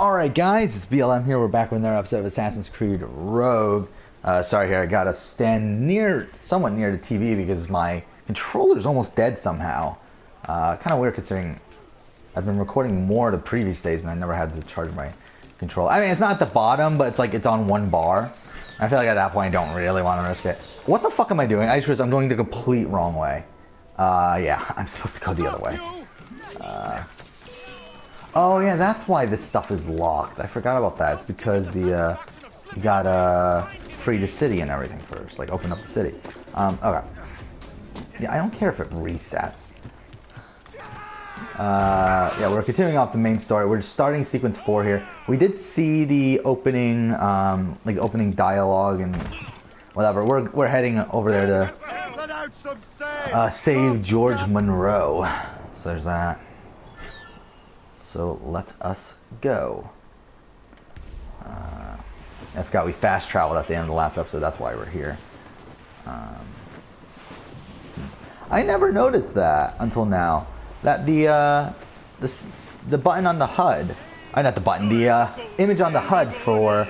Alright guys, it's BLM here. We're back with another episode of Assassin's Creed Rogue. Sorry here, I gotta stand somewhat near the TV because my controller's almost dead somehow. Kind of weird considering I've been recording more the previous days and I never had to charge my controller. I mean, it's not at the bottom, but it's on one bar. I feel like at that point I don't really want to risk it. What the fuck am I doing? I just realized I'm going the complete wrong way. Yeah, I'm supposed to go the other way. Oh yeah, that's why this stuff is locked. I forgot about that. It's because you gotta free the city and everything first, like open up the city. Okay. Yeah, I don't care if it resets. Yeah, we're continuing off the main story. We're just starting sequence 4 here. We did see the opening, opening dialogue and whatever. We're heading over there to save George Monroe. So there's that. So let us go. I forgot we fast traveled at the end of the last episode. That's why we're here. I never noticed that until now. That the button on the HUD, not the button, the image on the HUD for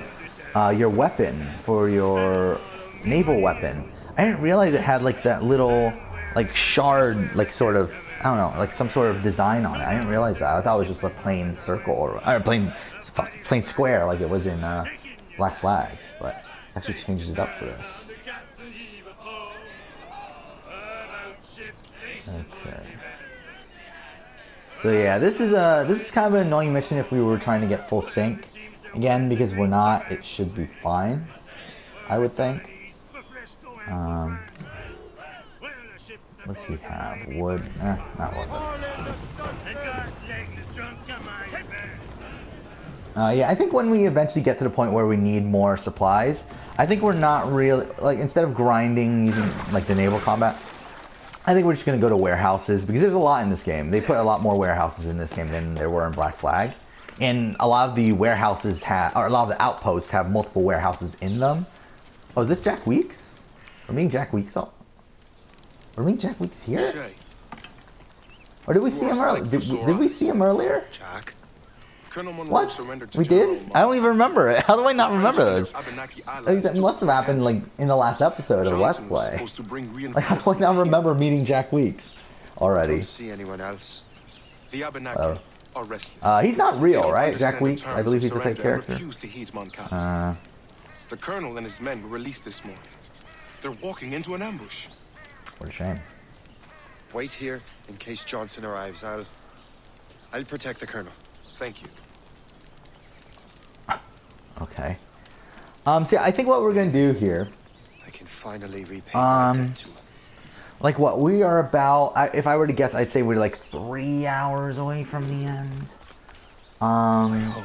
your weapon, for your naval weapon. I didn't realize it had like that little shard, sort of, I don't know, like some sort of design on it. I didn't realize that. I thought it was just a plain circle or plain square like it was in Black Flag, but it actually changed it up for this. Okay. So yeah, this is kind of an annoying mission if we were trying to get full sync. Again, because we're not, it should be fine, I would think. What's he have? Wood? Not wood. Yeah, I think when we eventually get to the point where we need more supplies, I think we're not really, instead of grinding using, the naval combat, I think we're just going to go to warehouses, because there's a lot in this game. They put a lot more warehouses in this game than there were in Black Flag. And a lot of the warehouses or a lot of the outposts have multiple warehouses in them. Oh, is this Jack Weeks? We're meeting Jack Weeks up? We're meeting Jack Weeks here? Or did we see him earlier? Did we see him earlier? Jack. What? We did? I don't even remember it. How do I not remember this? That must have happened in the last episode of Let's Play. How do I not remember meeting Jack Weeks already? Don't see anyone else. The Abenaki are restless. He's not real, right? Jack Weeks? I believe he's a fake character. The colonel and his men were released this morning. They're walking into an ambush. What a shame. Wait here in case Johnson arrives. I'll protect the colonel. Thank you. Okay. So I think what we're gonna do here. I can finally repay my debt to him. What we are about, if I were to guess, I'd say we're 3 hours away from the end.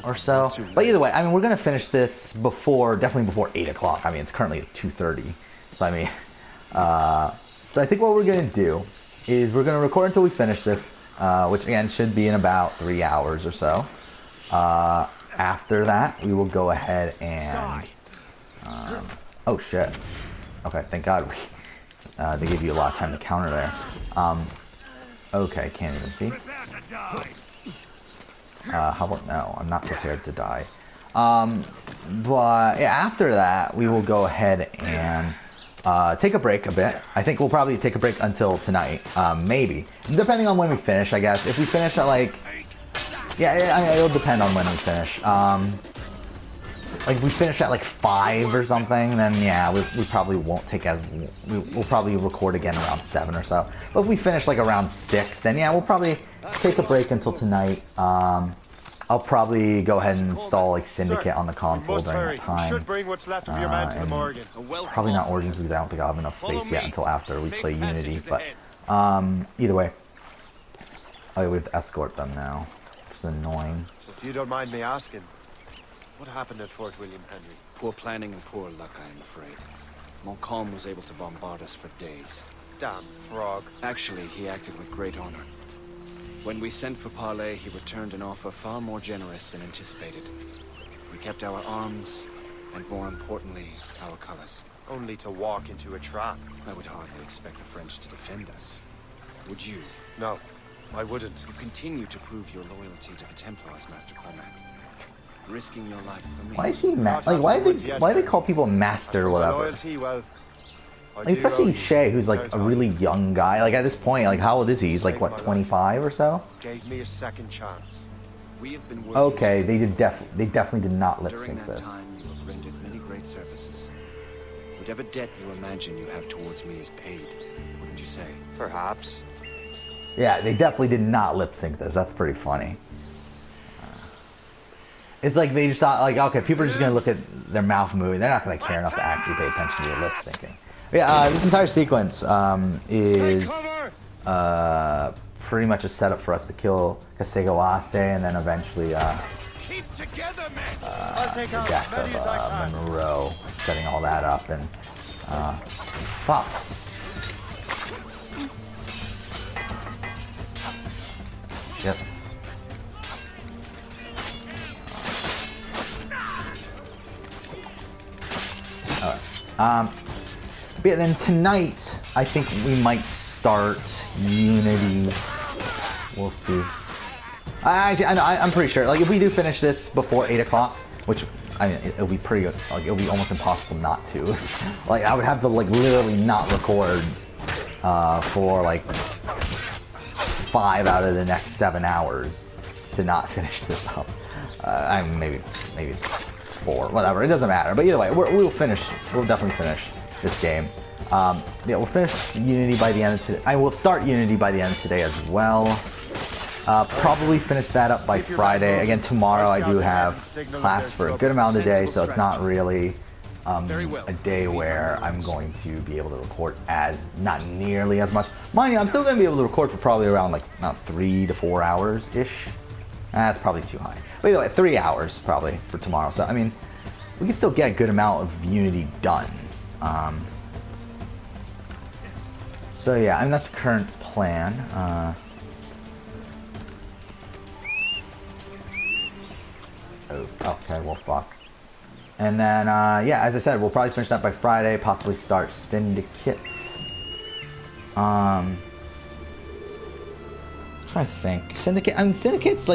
Or so. But either way, I mean, we're gonna finish this definitely before 8 o'clock. I mean, it's currently at 2:30. So I mean, so I think what we're gonna do is we're gonna record until we finish this, which again should be in about 3 hours or so. After that, we will go ahead and, oh shit. Okay, thank God they gave you a lot of time to counter there. Okay, can't even see. How about no? I'm not prepared to die. But yeah, after that, we will go ahead and take a break a bit. I think we'll probably take a break until tonight, maybe. Depending on when we finish, I guess. If we finish at yeah, it'll depend on when we finish. If we finish at 5 or something, then yeah, we probably won't take we'll probably record again around 7 or so. But if we finish around 6, then yeah, we'll probably take a break until tonight. I'll probably go ahead and install Syndicate on the console during that time. Should bring what's left of your men to the Morgan. Probably not Origins because I don't think I'll have enough space yet until after we play Unity. But either way, we have to escort them now. It's annoying. So if you don't mind me asking, what happened at Fort William Henry? Poor planning and poor luck, I'm afraid. Montcalm was able to bombard us for days. Damn frog. Actually, he acted with great honor. When we sent for Parley, he returned an offer far more generous than anticipated. We kept our arms, and more importantly, our colors. Only to walk into a trap. I would hardly expect the French to defend us. Would you? No. I wouldn't. You continue to prove your loyalty to the Templars, Master Cormac. risking your life for me. Why is he like? Why do they call people master or whatever? Loyalty, well, I Like, do especially owe you. Shay, who's like a Now, really young guy. Like at this point, like how old is he? He's like what, 25 or so? Gave me a second chance. We have been working Okay, together. they definitely did not lip During sync that this. time, you have rendered many great services. Whatever debt you imagine you have towards me is paid. Wouldn't you say? Perhaps. Yeah, they definitely did not lip sync this. That's pretty funny. It's like they just thought, like, okay, people are just gonna look at their mouth moving. They're not gonna care enough to actually pay attention to your lip syncing. But yeah, this entire sequence is Take cover! pretty much a setup for us to kill Kasegawase and then eventually Keep together, man! I'll take the out death as many as I of can. Monroe, setting all that up and fuck. Shit. Alright. But yeah, then tonight, I think we might start Unity. We'll see. I'm pretty sure. Like, if we do finish this before 8 o'clock, which, I mean, it'll be pretty good. Like, it'll be almost impossible not to. Like, I would have to, like, literally not record for, like, 5 out of the next 7 hours to not finish this up. I mean, maybe 4, whatever. It doesn't matter. But either way, we'll finish. We'll definitely finish this game. Yeah, we'll finish Unity by the end of today. I will start Unity by the end of today as well. Probably finish that up by Friday. Again, tomorrow I do have class for a good amount of the day, so it's not really a day where I'm going to be able to record not nearly as much. Mind you, I'm still going to be able to record for probably around like about 3 to 4 hours-ish. That's probably too high. But anyway, 3 hours probably for tomorrow. So, I mean, we can still get a good amount of Unity done. So yeah, I mean, that's the current plan. Okay, well, fuck. And then, yeah, as I said, we'll probably finish that by Friday, possibly start Syndicate. I'm trying to think. Syndicate, I mean, Syndicate's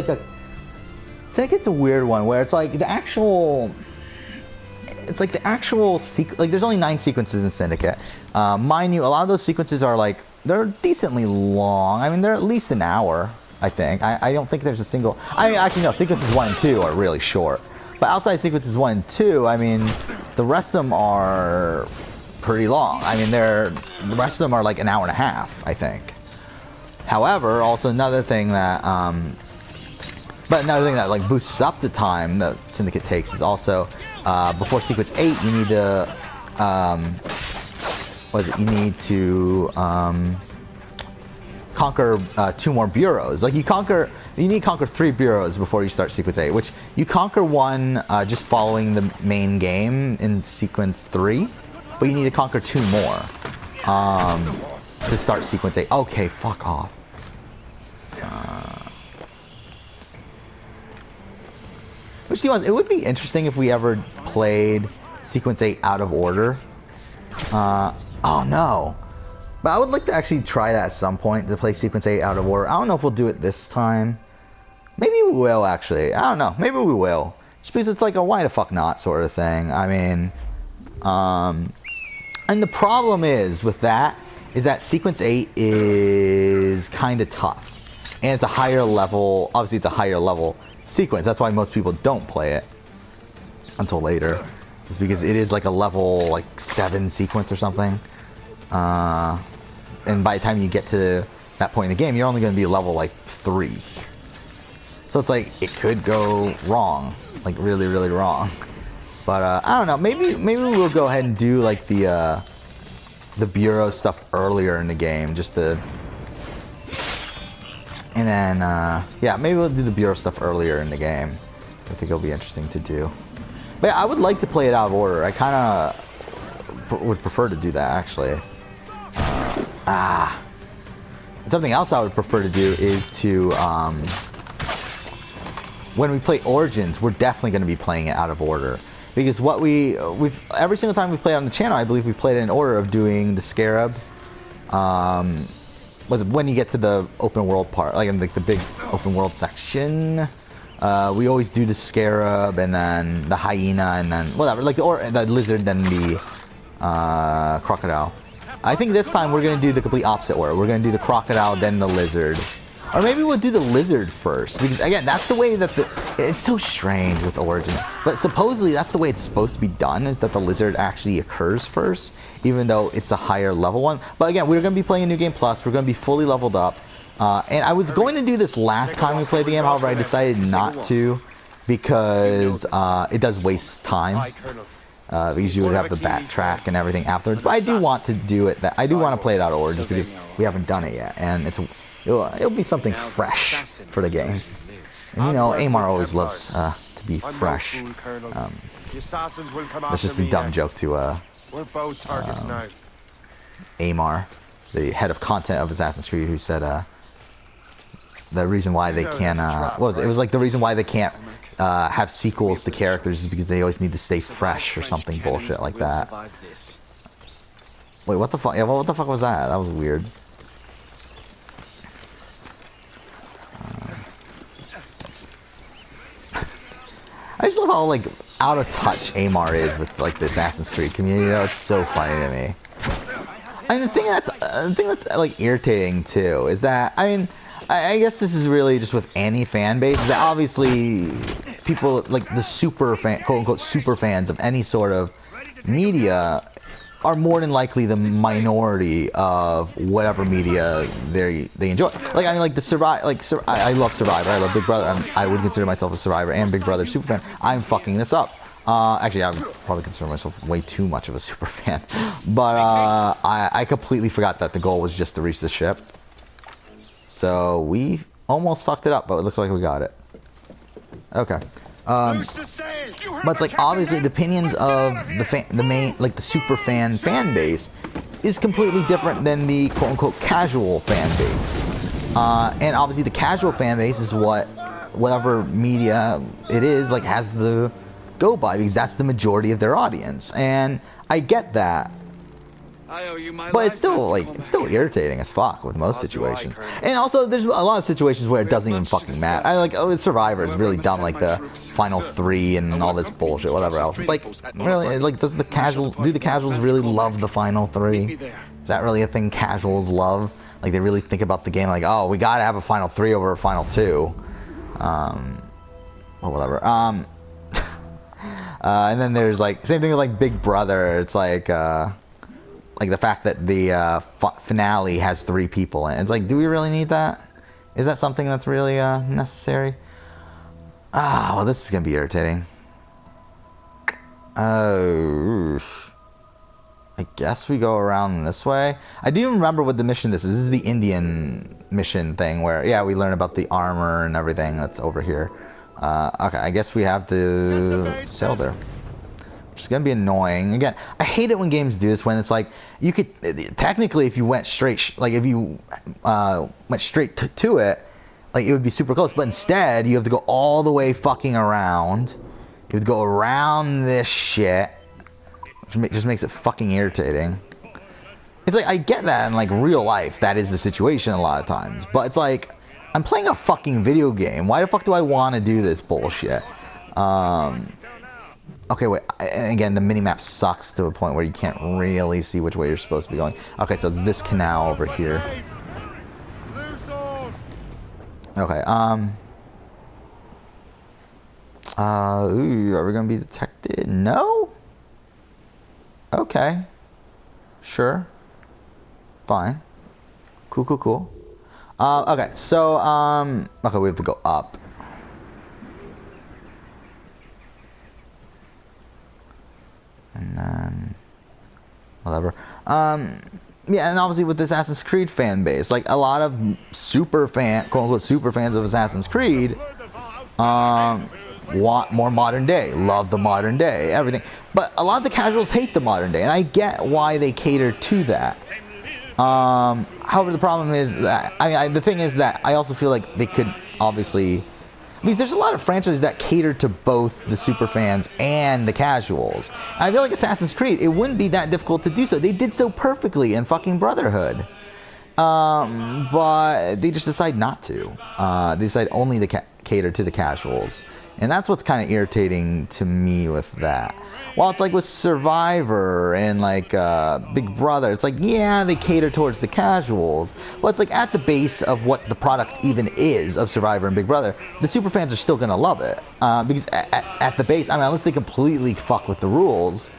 a weird one, where it's like the actual like there's only 9 sequences in Syndicate. Mind you, a lot of those sequences are like, they're decently long. I mean, they're at least an hour, I think. I don't think there's a single, I mean, actually no, sequences 1 and 2 are really short. But outside sequences 1 and 2, I mean, the rest of them are pretty long. I mean, the rest of them are like an hour and a half, I think. However, also another thing that like boosts up the time that Syndicate takes is also before sequence 8 you need to conquer 2 more bureaus. Like you need to conquer 3 bureaus before you start sequence 8, which you conquer 1 just following the main game in sequence 3, but you need to conquer 2 more to start sequence 8. Okay, fuck off. Which it would be interesting if we ever played sequence 8 out of order. Oh no. But I would like to actually try that at some point, to play sequence 8 out of order. I don't know if we'll do it this time. Maybe we will, actually. I don't know. Maybe we will. Just because it's like a why the fuck not sort of thing. I mean, and the problem is with that, is that sequence 8 is kind of tough. And it's a higher level, obviously it's a higher level sequence. That's why most people don't play it until later. It's because it is like a level like 7 sequence or something. And by the time you get to that point in the game, you're only going to be level like 3. So it's like, it could go wrong. Like really, really wrong. But I don't know, maybe we'll go ahead and do like the bureau stuff earlier in the game, just to... And then, yeah, maybe we'll do the bureau stuff earlier in the game. I think it'll be interesting to do. But yeah, I would like to play it out of order. I kind of would prefer to do that, actually. Something else I would prefer to do is to, when we play Origins, we're definitely going to be playing it out of order. Because what we've every single time we play on the channel, I believe we've played it in order of doing the Scarab. Was when you get to the open world part, like in like the big open world section. We always do the scarab and then the hyena and then whatever, like or the lizard then the crocodile. I think this time we're gonna do the complete opposite order. We're gonna do the crocodile then the lizard, or maybe we'll do the lizard first because again that's the way that it's so strange with Origins. But supposedly that's the way it's supposed to be done, is that the lizard actually occurs first, even though it's a higher level one. But again, we're gonna be playing a New Game Plus. We're gonna be fully leveled up. And I was going to do this last time we played the game, however I decided not to because it does waste time. Because you would have the backtrack and everything afterwards. But I do want to do it. I do want to play it out of order just because we haven't done it yet, and it'll be something fresh for the game. And you know, Amar always loves to be fresh. That's just a dumb joke to Amar, the head of content of Assassin's Creed, who said the reason why they can't what was it? It was like the reason why they can't have sequels to characters is because they always need to stay fresh or something bullshit like that. Wait, what the fuck? Yeah, what the fuck was that? That was weird. I just love how like out of touch Amar is with like the Assassin's Creed community. Though it's so funny to me. I mean, the thing that's like irritating too is that I guess this is really just with any fan base, is that obviously people like the super fan, quote unquote super fans of any sort of media are more than likely the minority of whatever media they enjoy. Like I mean, like I love Survivor, I love Big Brother. I would consider myself a Survivor and Big Brother super fan. I'm fucking this up. Actually, I would probably consider myself way too much of a super fan. But I completely forgot that the goal was just to reach the ship. So we almost fucked it up, but it looks like we got it. Okay. But it's like obviously the opinions of the main, like the super fan base is completely different than the quote unquote casual fan base. And obviously the casual fan base is whatever media it is like has the go by, because that's the majority of their audience. And I get that. But it's still irritating as fuck with most situations. And also, there's a lot of situations where it doesn't even fucking matter. It's Survivor. It's really dumb, like the final 3 and all this bullshit, whatever else. It's like, really, like, do the casuals really love the final 3? Is that really a thing casuals love? Like, they really think about the game like, oh, we gotta have a final 3 over a final 2. Well, whatever. And then there's like, same thing with like Big Brother. It's like the fact that the finale has 3 people in it. It's like, do we really need that? Is that something that's really necessary? Well, this is gonna be irritating. Oh, I guess we go around this way. I do remember what the mission this is. This is the Indian mission thing where, yeah, we learn about the armor and everything that's over here. Okay, I guess we have to sail there. Which is gonna be annoying. Again, I hate it when games do this, when it's like you could technically, if you went straight, like if you went straight to it, like it would be super close. But instead, you have to go all the way fucking around. You have to go around this shit, which just makes it fucking irritating. It's like I get that in like real life, that is the situation a lot of times. But it's like I'm playing a fucking video game. Why the fuck do I want to do this bullshit? Okay, wait, and again, the minimap sucks to a point where you can't really see which way you're supposed to be going. Okay, so this canal over here. Okay, ooh, are we gonna be detected? No? Okay. Sure. Fine. Cool. Okay, so, okay, we have to go up. And then whatever. Yeah, and obviously with the Assassin's Creed fan base, like a lot of quote unquote super fans of Assassin's Creed want more modern day, love the modern day, everything. But a lot of the casuals hate the modern day, and I get why they cater to that. However, the problem is that the thing is that I also feel like they could obviously, because there's a lot of franchises that cater to both the super fans and the casuals. I feel like Assassin's Creed, it wouldn't be that difficult to do so. They did so perfectly in fucking Brotherhood. But they just decide not to. They decide only the cater to the casuals. And that's what's kind of irritating to me with that. While it's like with Survivor and like Big Brother, it's like, yeah, they cater towards the casuals. But it's like at the base of what the product even is of Survivor and Big Brother, the superfans are still going to love it. Because at the base, I mean, unless they completely fuck with the rules,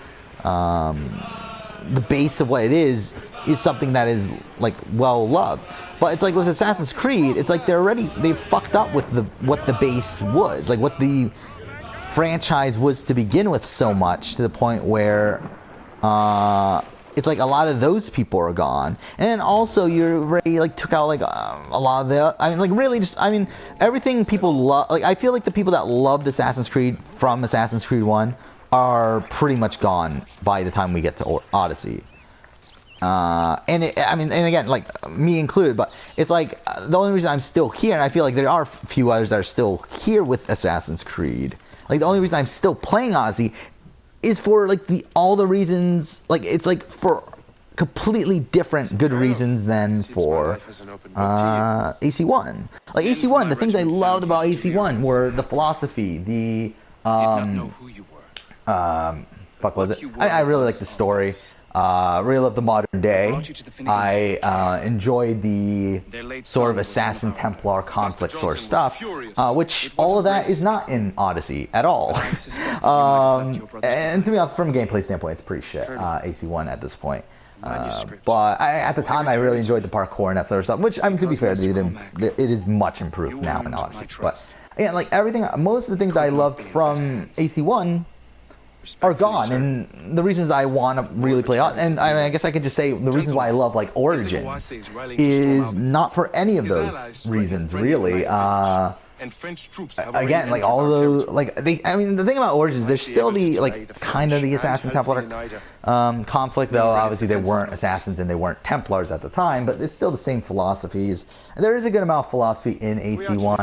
the base of what it is something that is like well loved. But it's like with Assassin's Creed, it's like they've fucked up with what the base was, like what the franchise was to begin with, so much to the point where it's like a lot of those people are gone. And then also you already like took out like a lot of the, I mean, like really just, I mean, everything people love. Like I feel like the people that loved Assassin's Creed from Assassin's Creed 1 are pretty much gone by the time we get to Odyssey. And again, like me included, but it's like the only reason I'm still here, and I feel like there are a few others that are still here with Assassin's Creed. Like the only reason I'm still playing Odyssey is for like all the reasons, like it's like for completely different good reasons than for AC1. Like AC1, the things I loved about AC1 were the philosophy, the Did not know who you were. fuck was it? I really like the story. Really love the modern day. I enjoyed the sort of assassin Templar conflict sort of stuff, which all of that is not in Odyssey at all. And to be honest, from a gameplay standpoint, it's pretty shit. AC1 at this point. But at the time, I really enjoyed the parkour and that sort of stuff, which, to be fair, it is much improved now in Odyssey. But again, like everything, most of the things I loved from AC1 are gone, and the reasons I want to really play out, and I guess I could just say the reasons why I love like Origins is not for any of those reasons really. Again, like all those, like I mean, the thing about Origins, there's still the like kind of the Assassin Templar conflict, though obviously they weren't assassins and they weren't Templars at the time, but it's still the same philosophies. And there is a good amount of philosophy in AC1.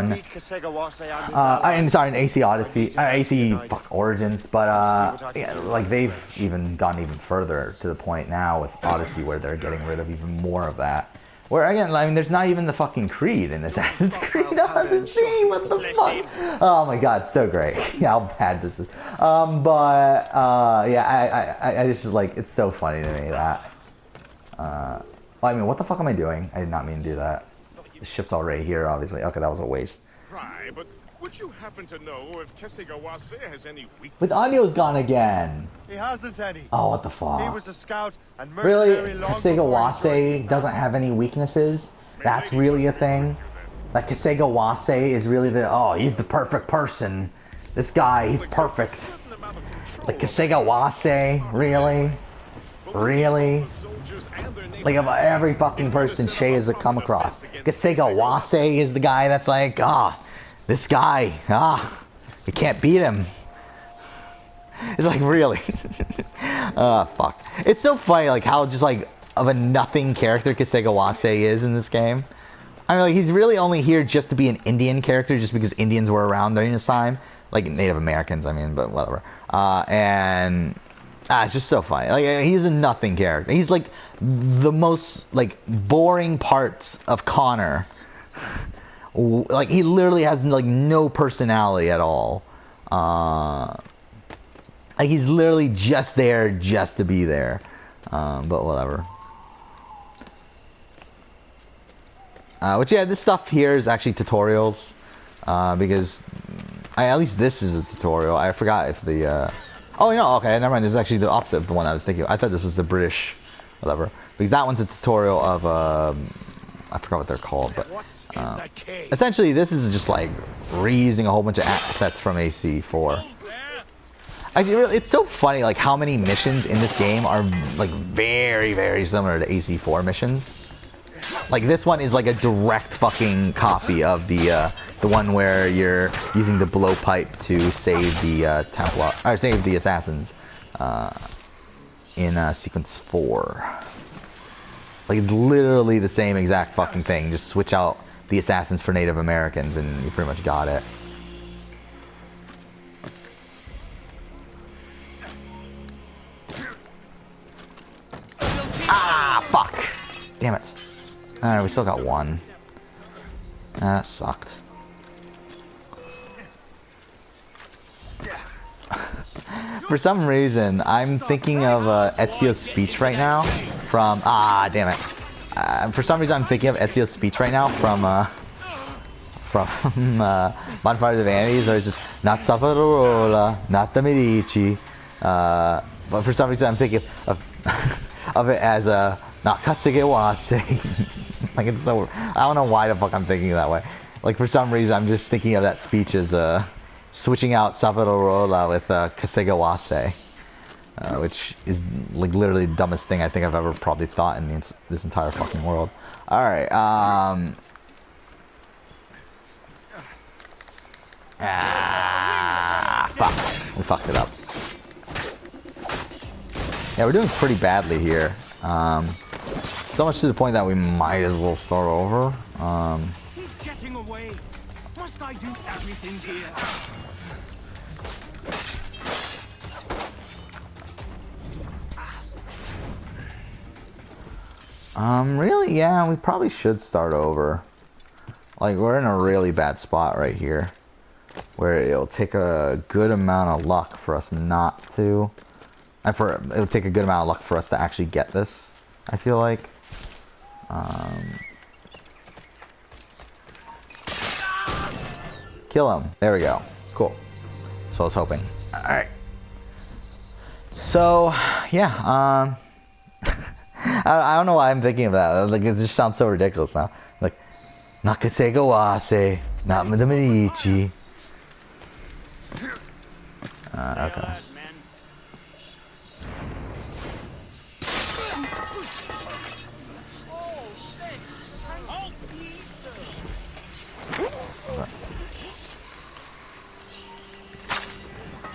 I'm sorry, in AC Odyssey, AC Origins, but yeah, like they've even gone even further to the point now with Odyssey where they're getting rid of even more of that. Where again, I mean, there's not even the fucking Creed in Assassin's Creed Odyssey. What the fuck? Oh my god, so great. Yeah, how bad this is. Yeah, I just like, it's so funny to me that. Well, I mean, what the fuck am I doing? I did not mean to do that. The ship's already here, obviously. Okay, that was a waste. Right, but would you happen to know if Kesegawase has any weakness? But the audio's gone again. He hasn't any. Oh, what the fuck? He was a scout and Really? mercenary long before he joined Kasegawase the doesn't have any weaknesses? That's really a thing? Like Kasegawase is really he's the perfect person. This guy, he's perfect. Like Kasegawase? Really? Really? Like of every fucking person Shay has come across, Kasegawase is the guy that's like, this guy, you can't beat him. It's like, really? Fuck. It's so funny, like, how just, like, of a nothing character Kasegawase is in this game. I mean, like, he's really only here just to be an Indian character, just because Indians were around during this time. Like, Native Americans, I mean, but whatever. It's just so funny. Like, he's a nothing character. He's, like, the most, like, boring parts of Connor. Like, he literally has, like, no personality at all. Like, he's literally just there just to be there. But whatever. Which, yeah, this stuff here is actually tutorials. Because, at least this is a tutorial. I forgot if the, oh, no, okay, never mind. This is actually the opposite of the one I was thinking of. I thought this was the British, whatever. Because that one's a tutorial of, I forgot what they're called, but essentially this is just like reusing a whole bunch of assets from AC4. Actually, really, it's so funny like how many missions in this game are like very, very similar to AC4 missions. Like this one is like a direct fucking copy of the one where you're using the blowpipe to save the Templar, or save the assassins in sequence 4. Like, it's literally the same exact fucking thing. Just switch out the assassins for Native Americans and you pretty much got it. Fuck! Damn it. Alright, we still got one. That sucked. For some reason, I'm thinking of Ezio's speech right now from... damn it. For some reason, I'm thinking of Ezio's speech right now from Bonfire of the Vanities, where it's just, not Savonarola, not the Medici. But for some reason, I'm thinking of, of it as not Kasegewase. Like, it's so... I don't know why the fuck I'm thinking that way. Like, for some reason, I'm just thinking of that speech as switching out Savonarola with Kasegawase, which is like literally the dumbest thing I think I've ever probably thought in this entire fucking world. Alright, fuck. We fucked it up. Yeah, we're doing pretty badly here. So much to the point that we might as well start over. He's getting away. Must I do everything here? Really? Yeah, we probably should start over. Like, we're in a really bad spot right here, where it'll take a good amount of luck for us not to... it'll take a good amount of luck for us to actually get this, I feel like. Kill him. There we go. Cool. So I was hoping. Alright. So, yeah, I don't know why I'm thinking of that. Like, it just sounds so ridiculous now. Like, not Kasegawase, not the Medici. Okay.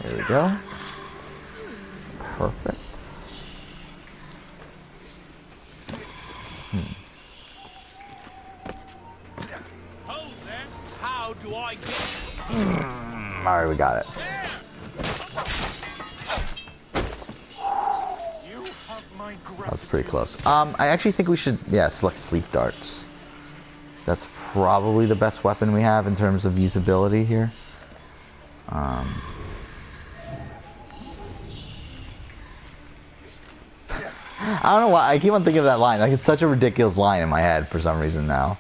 There we go. Perfect. How do I get? Alright, we got it. That was pretty close. I actually think we should, select sleep darts. So that's probably the best weapon we have in terms of usability here. I don't know why, I keep on thinking of that line. Like, it's such a ridiculous line in my head for some reason now.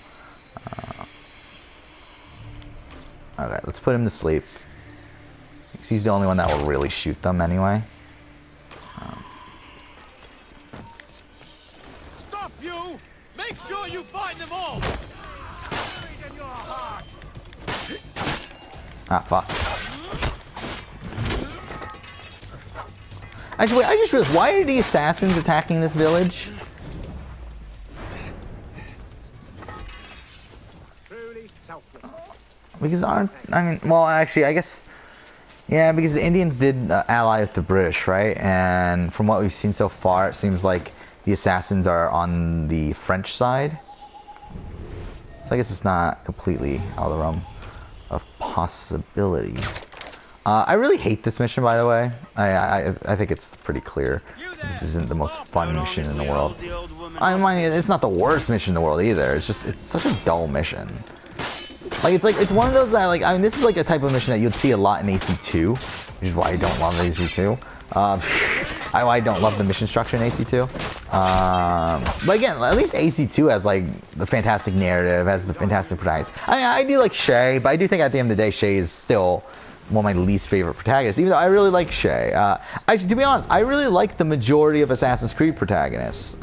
Okay, let's put him to sleep. Because he's the only one that will really shoot them anyway. Stop you! Make sure you find them all! In your heart. Ah, fuck. Actually, wait, I just realized, why are the assassins attacking this village? Truly selfless. Because well, actually, I guess, yeah, because the Indians did ally with the British, right? And from what we've seen so far, it seems like the assassins are on the French side. So I guess it's not completely out of the realm of possibility. I really hate this mission, by the way. I think it's pretty clear. This isn't the most fun mission in the world. I mean, it's not the worst mission in the world either. It's just, it's such a dull mission. Like, it's one of those that, like, I mean, this is like a type of mission that you'd see a lot in AC2, which is why I don't love AC2. I don't love the mission structure in AC2. But again, at least AC2 has, like, the fantastic narrative, has the fantastic protagonist. I mean, I do like Shay, but I do think at the end of the day, Shay is still one of my least favorite protagonists, even though I really like Shay. Actually, to be honest, I really like the majority of Assassin's Creed protagonists.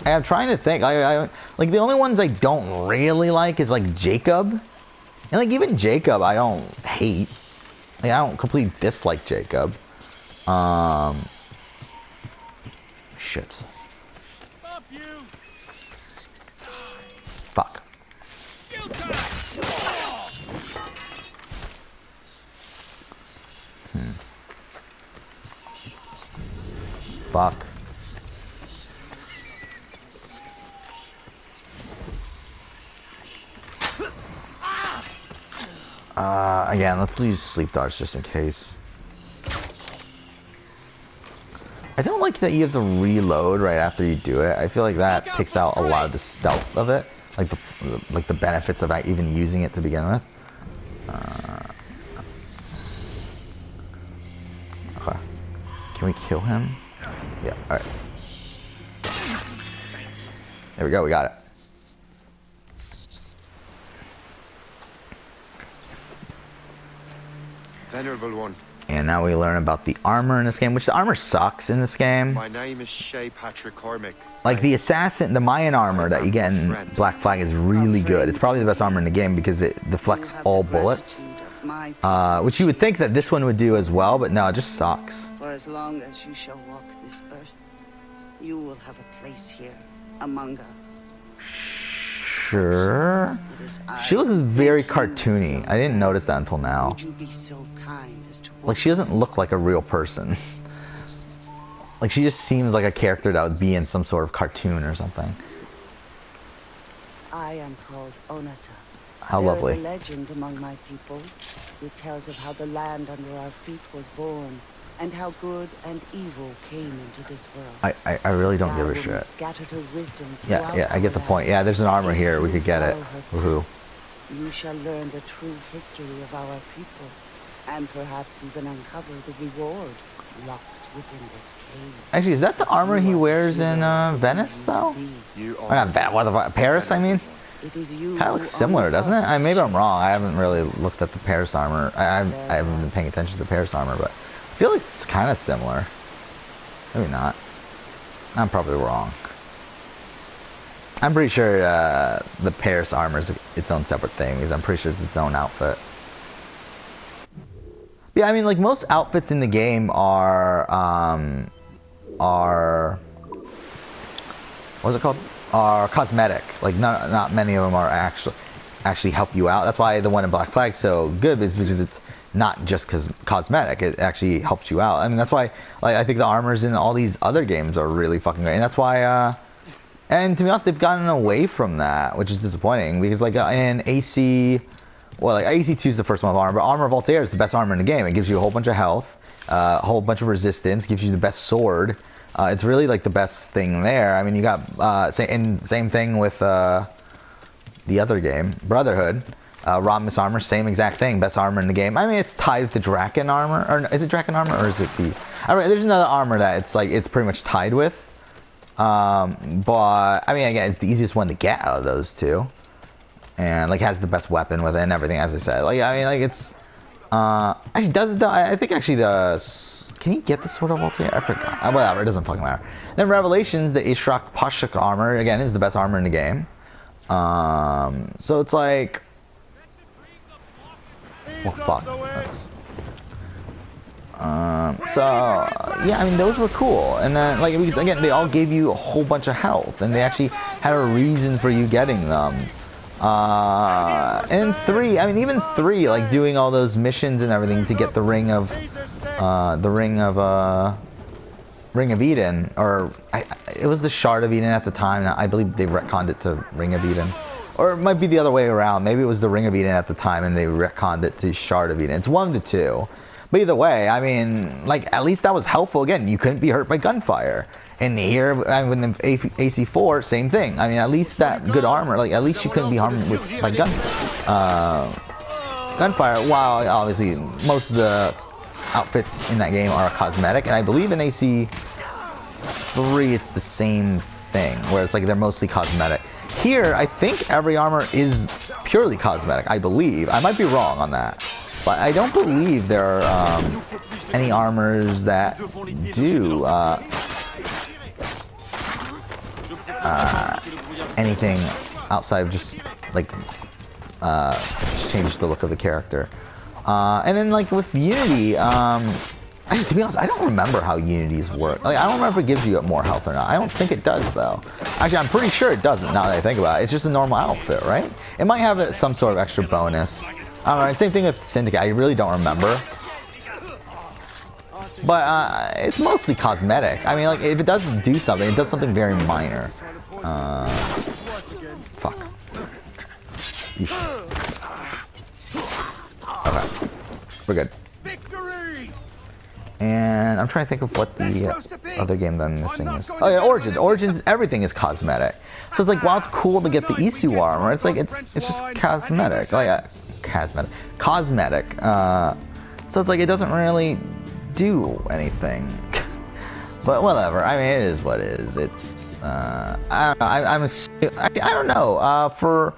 I'm trying to think. Like, the only ones I don't really like is, like, Jacob. And, like, even Jacob, I don't hate. Like, I don't completely dislike Jacob. Shit. Fuck. Fuck. Again, let's use sleep darts just in case. I don't like that you have to reload right after you do it. I feel like that takes out a lot of the stealth of it, like the benefits of even using it to begin with. Can we kill him? Yeah, alright. There we go, we got it. Venerable one, And now we learn about the armor in this game, which the armor sucks in this game. my name is Shay Patrick Cormac. Like the assassin, the Mayan armor that you get in Black Flag is really good. It's probably the best armor in the game because it deflects all bullets. Which you would think that this one would do as well, but no, it just sucks. For as long as you shall walk this earth, you will have a place here among us. Sure. It is I She looks very thank you. cartoony. I didn't notice that until now. Would you be so kind as to Like she doesn't look like a real person. Like she just seems like a character that would be in some sort of cartoon or something. I am called Onata. How There lovely. is a legend among my people which tells of how the land under our feet was born and how good and evil came into this world. I really don't Sky give a Woman shit. scattered her wisdom Yeah, throughout yeah, I get the our point. land. Yeah, there's an armor If here. We you could get it. follow her Woohoo. path, you shall learn the true history of our people and perhaps even uncover the reward locked within this cave. Actually, is that the armor he wears in Venice, though? You Or not Venice, what the fuck? Paris, I mean? It is you Kind of looks who similar, honor doesn't it? us. Maybe I'm wrong. I haven't really looked at the Paris armor. I haven't been paying attention to the Paris armor, but I feel like it's kind of similar. Maybe not. I'm probably wrong. I'm pretty sure the Paris armor is its own separate thing because I'm pretty sure it's its own outfit. Yeah, I mean, like most outfits in the game are what's it called? Are cosmetic. Like not many of them are actually help you out. That's why the one in Black Flag's so good, is because it's not just cosmetic. It actually helps you out. I mean, that's why like I think the armors in all these other games are really fucking great, and that's why. And to be honest, they've gotten away from that, which is disappointing because like in AC. Well, like AC2 is the first one of armor, but Armor of Altair is the best armor in the game. It gives you a whole bunch of health, a whole bunch of resistance, gives you the best sword. It's really like the best thing there. I mean, you got same thing with the other game, Brotherhood. Rhombus armor, same exact thing, best armor in the game. I mean, it's tied to Draken armor, or is it Draken armor, or is it the? I mean, there's another armor that it's pretty much tied with. But I mean, again, it's the easiest one to get out of those two. And like has the best weapon with it and everything, as I said. Like I mean, like it's actually does it. I think actually can you get the Sword of Altair? I forgot. Whatever, it doesn't fucking matter. Then Revelations, the Ishrak Pashak armor again is the best armor in the game. So it's like, oh fuck. So yeah, I mean those were cool, and then like because again they all gave you a whole bunch of health, and they actually had a reason for you getting them. And 3, I mean even 3, like doing all those missions and everything to get the Ring of Eden, or it was the Shard of Eden at the time. I believe they retconned it to Ring of Eden, or it might be the other way around. Maybe it was the Ring of Eden at the time and they retconned it to Shard of Eden. It's one of the two. But either way, I mean, like at least that was helpful. Again, you couldn't be hurt by gunfire. And here, I mean, in AC4, same thing. I mean, at least that good armor, like at least you couldn't be harmed by gunfire. While obviously most of the outfits in that game are cosmetic, and I believe in AC3 it's the same thing, where it's like they're mostly cosmetic. Here, I think every armor is purely cosmetic. I believe. I might be wrong on that. But I don't believe there are any armors that do anything outside of just like just change the look of the character. And then like with Unity, actually to be honest, I don't remember how Unity's work. Like I don't remember if it gives you more health or not. I don't think it does though. Actually, I'm pretty sure it doesn't now that I think about it. It's just a normal outfit, right? It might have some sort of extra bonus. I don't know, same thing with Syndicate, I really don't remember. But it's mostly cosmetic. I mean, like, if it does do something, it does something very minor. Fuck. Eesh. Okay. We're good. And I'm trying to think of what the other game that I'm missing is. Oh yeah, Origins. Origins, everything is cosmetic. So it's like, while it's cool to get the Isu armor, it's like, it's just cosmetic. Like, cosmetic. So it's like it doesn't really do anything. But whatever. I mean, it is what it is. It's I don't know. I don't know. For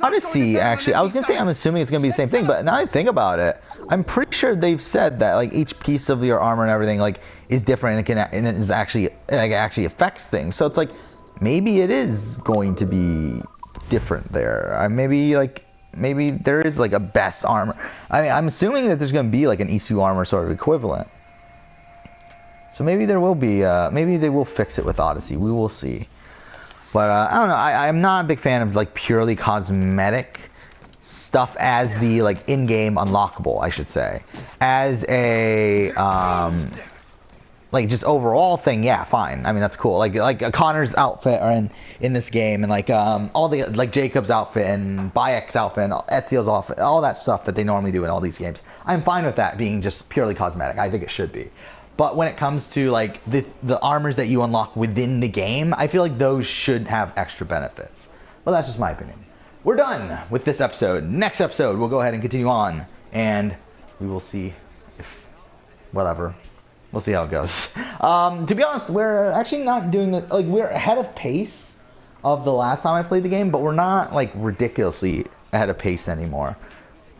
Odyssey, actually, I was gonna say I'm assuming it's gonna be the same thing, but now I think about it, I'm pretty sure they've said that like each piece of your armor and everything like is different and it is actually like actually affects things. So it's like maybe it is going to be different there. Maybe there is like a best armor. I mean, I'm assuming that there's gonna be like an Isu armor sort of equivalent. So maybe there will be. Maybe they will fix it with Odyssey. We will see. But I don't know. I'm not a big fan of like purely cosmetic stuff as the like in-game unlockable, I should say. As a like just overall thing, yeah, fine. I mean that's cool. Like Connor's outfit are in this game, and like all the like Jacob's outfit and Bayek's outfit and Ezio's outfit, all that stuff that they normally do in all these games. I'm fine with that being just purely cosmetic. I think it should be. But when it comes to like the armors that you unlock within the game, I feel like those should have extra benefits. Well, that's just my opinion. We're done with this episode. Next episode, we'll go ahead and continue on, and we will see if whatever. We'll see how it goes. To be honest, we're actually not doing it. Like we're ahead of pace of the last time I played the game, but we're not like ridiculously ahead of pace anymore.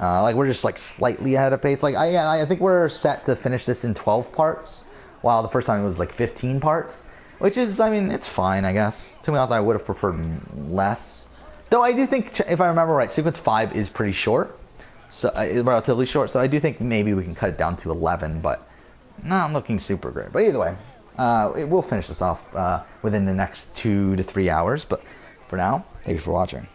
Like we're just like slightly ahead of pace. Like I think we're set to finish this in 12 parts, while the first time it was like 15 parts, which is, I mean, it's fine, I guess. To be honest, I would have preferred less. Though I do think, if I remember right, sequence 5 is pretty short, so relatively short. So I do think maybe we can cut it down to 11, but not looking super great. But either way, we'll finish this off within the next 2 to 3 hours. But for now, thank you for watching.